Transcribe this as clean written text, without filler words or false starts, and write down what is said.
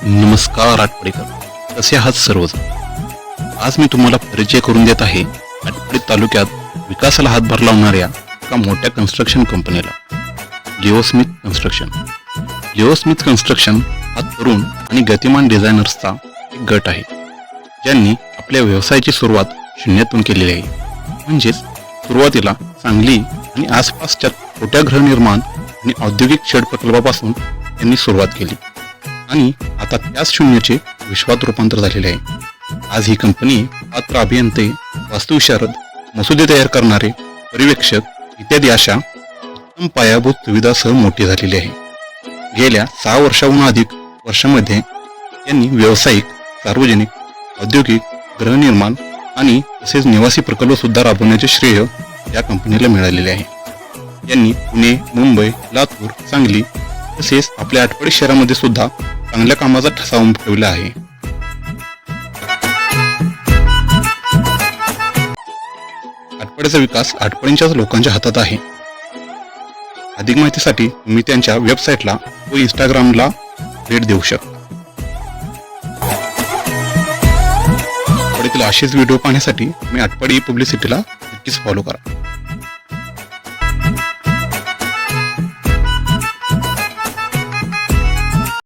नमस्कार आटपाडीकर, कसे आहात सर्वजण। आज मी तुम्हाला परिचय करून देत आहे आटपाडी तालुक्यात विकासाला हातभार लावणाऱ्या एका मोठ्या कन्स्ट्रक्शन कंपनीला, जिओस्मिथ कन्स्ट्रक्शन। जिओस्मिथ कन्स्ट्रक्शन हा तरुण आणि गतिमान डिझायनर्सचा एक गट आहे, ज्यांनी आपल्या व्यवसायाची सुरुवात शून्यातून केलेली आहे। म्हणजेच सुरुवातीला सांगली आणि आसपासच्या छोट्या गृहनिर्माण आणि औद्योगिक शेड प्रकल्पापासून त्यांनी सुरुवात केली आणि आता त्याच शून्याचे विश्वात रूपांतर झालेले आहे। आज ही कंपनी पात्र अभियंते, वास्तुविशारद, मसुदे तयार करणारे, पर्यवेक्षक इत्यादी अशा उत्तम पायाभूत सुविधासह मोठी झालेली आहे। गेल्या 6 वर्षाहून अधिक वर्षांमध्ये त्यांनी व्यावसायिक, सार्वजनिक, औद्योगिक, गृहनिर्माण आणि तसेच निवासी प्रकल्प सुद्धा राबवण्याचे श्रेय या कंपनीला मिळालेले आहे। यांनी पुणे, मुंबई, लातूर, सांगली तसेच आपल्या आटपाडी शहरामध्ये सुद्धा चांगल्या कामाचा ठसा उमटवला आहे। आटपाडीचा विकास आटपाडीच्याच लोकांच्या हातात आहे। अधिक माहितीसाठी तुम्ही त्यांच्या वेबसाईटला व इंस्टाग्रामला भेट देऊ शकता। आटपाडीतील असेच व्हिडिओ पाहण्यासाठी तुम्ही आटपाडी पब्लिसिटीला नक्कीच फॉलो करा।